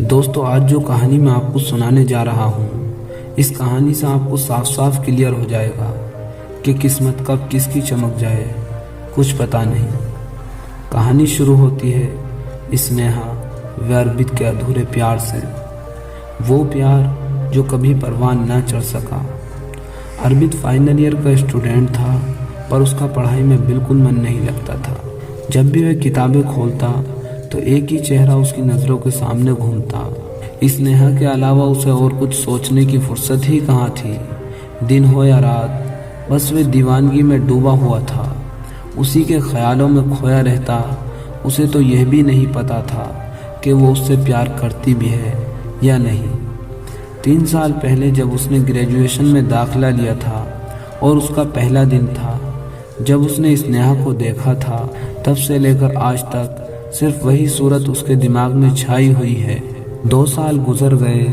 दोस्तों, आज जो कहानी मैं आपको सुनाने जा रहा हूँ, इस कहानी से आपको साफ साफ क्लियर हो जाएगा कि किस्मत कब किसकी चमक जाए कुछ पता नहीं। कहानी शुरू होती है स्नेहा व अर्पित के अधूरे प्यार से। वो प्यार जो कभी परवान न चढ़ सका। अर्पित फाइनल ईयर का स्टूडेंट था, पर उसका पढ़ाई में बिल्कुल मन नहीं लगता था। जब भी वह किताबें खोलता तो एक ही चेहरा उसकी नज़रों के सामने घूमता। स्नेहा के अलावा उसे और कुछ सोचने की फुर्सत ही कहाँ थी। दिन हो या रात, बस वे दीवानगी में डूबा हुआ था, उसी के ख्यालों में खोया रहता। उसे तो यह भी नहीं पता था कि वो उससे प्यार करती भी है या नहीं। 3 साल पहले जब उसने ग्रेजुएशन में दाखिला लिया था और उसका पहला दिन था, जब उसने स्नेहा को देखा था, तब से लेकर आज तक सिर्फ वही सूरत उसके दिमाग में छाई हुई है। 2 साल गुजर गए,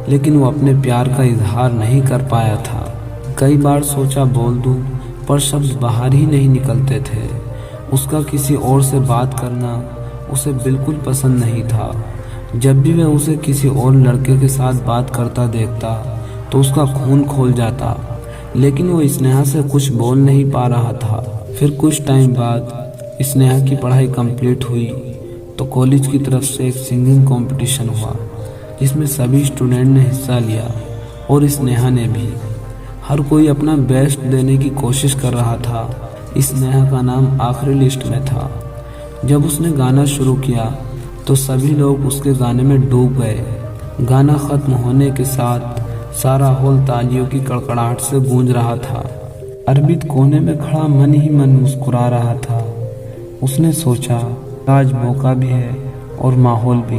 लेकिन वो अपने प्यार का इजहार नहीं कर पाया था। कई बार सोचा बोल दूं, पर शब्द बाहर ही नहीं निकलते थे। उसका किसी और से बात करना उसे बिल्कुल पसंद नहीं था। जब भी वह उसे किसी और लड़के के साथ बात करता देखता तो उसका खून खोल जाता, लेकिन वो स्नेहा से कुछ बोल नहीं पा रहा था। फिर कुछ टाइम बाद स्नेहा की पढ़ाई कंप्लीट हुई तो कॉलेज की तरफ से एक सिंगिंग कंपटीशन हुआ, जिसमें सभी स्टूडेंट ने हिस्सा लिया और स्नेहा ने भी। हर कोई अपना बेस्ट देने की कोशिश कर रहा था। स्नेहा का नाम आखिरी लिस्ट में था। जब उसने गाना शुरू किया तो सभी लोग उसके गाने में डूब गए। गाना खत्म होने के साथ सारा हॉल तालियों की कड़कड़ाहट से गूंज रहा था। अर्पित कोने में खड़ा मन ही मन मुस्कुरा रहा था। उसने सोचा, आज मौका भी है और माहौल भी,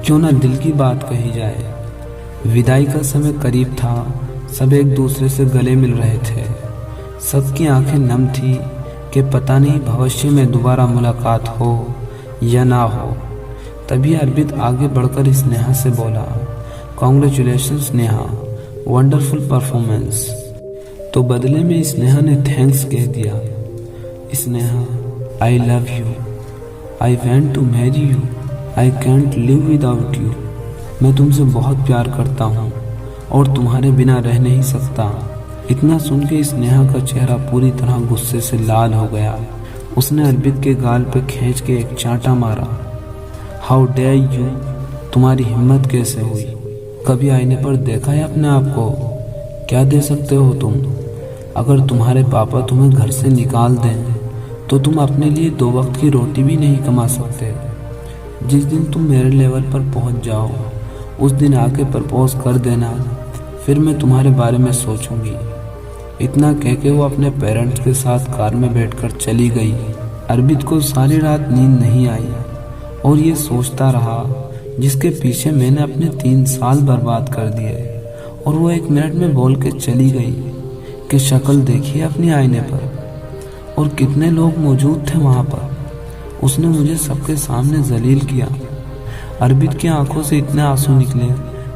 क्यों ना दिल की बात कही जाए। विदाई का समय करीब था। सब एक दूसरे से गले मिल रहे थे। सबकी आंखें नम थी कि पता नहीं भविष्य में दोबारा मुलाकात हो या ना हो। तभी अर्पित आगे बढ़कर स्नेहा से बोला, कॉन्ग्रेचुलेशन स्नेहा, वंडरफुल परफॉर्मेंस। तो बदले में स्नेहा ने थैंक्स कह दिया। Sneha, I love you, I want to marry you, I can't live without you. मैं तुमसे बहुत प्यार करता हूँ और तुम्हारे बिना रह नहीं सकता। इतना सुन के स्नेहा का चेहरा पूरी तरह गुस्से से लाल हो गया। उसने अर्पित के गाल पे खींच के एक चांटा मारा। हाउ डेयर यू, तुम्हारी हिम्मत कैसे हुई? कभी आईने पर देखा है अपने आप को? क्या दे सकते हो तुम? अगर तुम्हारे पापा तुम्हें घर से निकाल दें तो तुम अपने लिए 2 वक्त की रोटी भी नहीं कमा सकते। जिस दिन तुम मेरे लेवल पर पहुंच जाओ, उस दिन आके प्रपोज कर देना, फिर मैं तुम्हारे बारे में सोचूंगी। इतना कह के वो अपने पेरेंट्स के साथ कार में बैठकर चली गई। अर्पित को सारी रात नींद नहीं आई और ये सोचता रहा, जिसके पीछे मैंने अपने 3 साल बर्बाद कर दिए। और वो 1 मिनट में बोल के चली गई कि शक्ल देखिए अपनी आईने पर, और कितने लोग मौजूद थे वहाँ पर। उसने मुझे सबके सामने जलील किया। अर्पित की आंखों से इतने आंसू निकले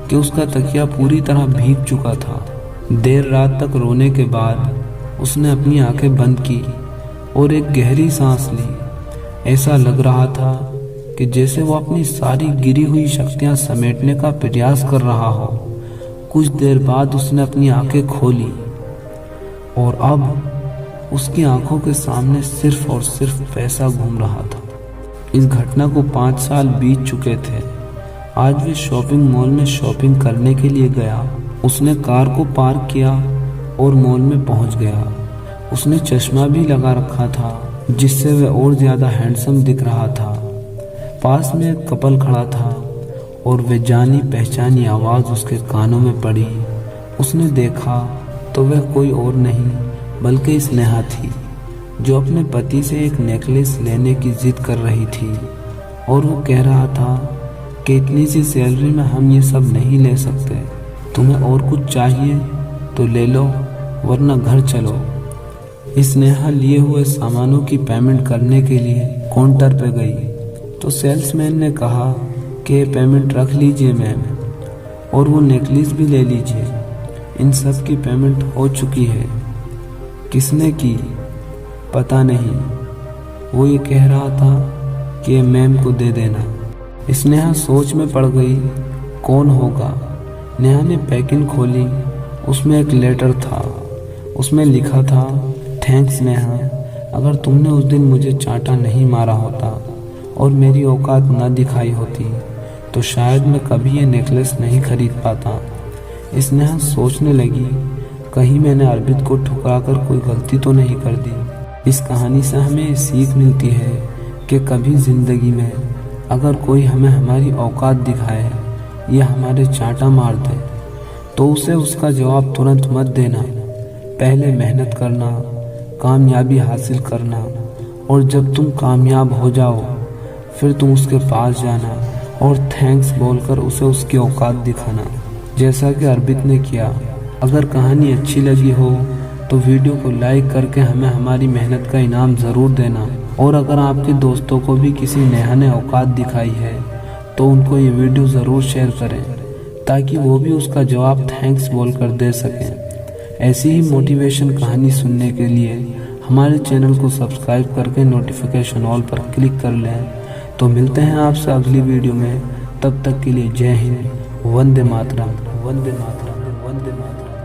कि उसका तकिया पूरी तरह भीग चुका था। देर रात तक रोने के बाद उसने अपनी आंखें बंद की और एक गहरी सांस ली। ऐसा लग रहा था कि जैसे वो अपनी सारी गिरी हुई शक्तियां समेटने का प्रयास कर रहा हो। कुछ देर बाद उसने अपनी आंखें खोली और अब उसकी आंखों के सामने सिर्फ और सिर्फ पैसा घूम रहा था। इस घटना को 5 साल बीत चुके थे। आज वे शॉपिंग मॉल में शॉपिंग करने के लिए गया। उसने कार को पार्क किया और मॉल में पहुंच गया। उसने चश्मा भी लगा रखा था, जिससे वह और ज्यादा हैंडसम दिख रहा था। पास में एक कपल खड़ा था और वे जानी पहचानी आवाज उसके कानों में पड़ी। उसने देखा तो वह कोई और नहीं बल्कि स्नेहा थी, जो अपने पति से एक नेकलेस लेने की जिद कर रही थी। और वो कह रहा था कि इतनी सी सैलरी में हम ये सब नहीं ले सकते। तुम्हें और कुछ चाहिए तो ले लो, वरना घर चलो। स्नेहा लिए हुए सामानों की पेमेंट करने के लिए काउंटर पर गई तो सेल्समैन ने कहा कि पेमेंट रख लीजिए मैम, और वो नेकलेस भी ले लीजिए। इन सब की पेमेंट हो चुकी है। किसने की पता नहीं। वो ये कह रहा था कि मैम को दे देना। स्नेहा सोच में पड़ गई कौन होगा? नेहा ने पैकिंग खोली। उसमें एक लेटर था। उसमें लिखा था, थैंक्स नेहा, अगर तुमने उस दिन मुझे चांटा नहीं मारा होता और मेरी औकात न दिखाई होती तो शायद मैं कभी ये नेकलेस नहीं खरीद पाता। इस नेहा सोचने लगी, कहीं मैंने अर्पित को ठुकराकर कोई गलती तो नहीं कर दी। इस कहानी से हमें सीख मिलती है कि कभी जिंदगी में अगर कोई हमें हमारी औकात दिखाए या हमारे चांटा मार दे तो उसे उसका जवाब तुरंत मत देना। पहले मेहनत करना, कामयाबी हासिल करना, और जब तुम कामयाब हो जाओ फिर तुम उसके पास जाना और थैंक्स बोलकर उसे उसकी औकात दिखाना, जैसा कि अर्पित ने किया। अगर कहानी अच्छी लगी हो तो वीडियो को लाइक करके हमें हमारी मेहनत का इनाम ज़रूर देना। और अगर आपके दोस्तों को भी किसी नेहा ने औकात दिखाई है तो उनको ये वीडियो ज़रूर शेयर करें ताकि वो भी उसका जवाब थैंक्स बोलकर दे सकें। ऐसी ही मोटिवेशन कहानी सुनने के लिए हमारे चैनल को सब्सक्राइब करके नोटिफिकेशन ऑल पर क्लिक कर लें। तो मिलते हैं आपसे अगली वीडियो में। तब तक के लिए जय हिंद, वंदे मातरम, वंदे मातरम, वंदे मातरम।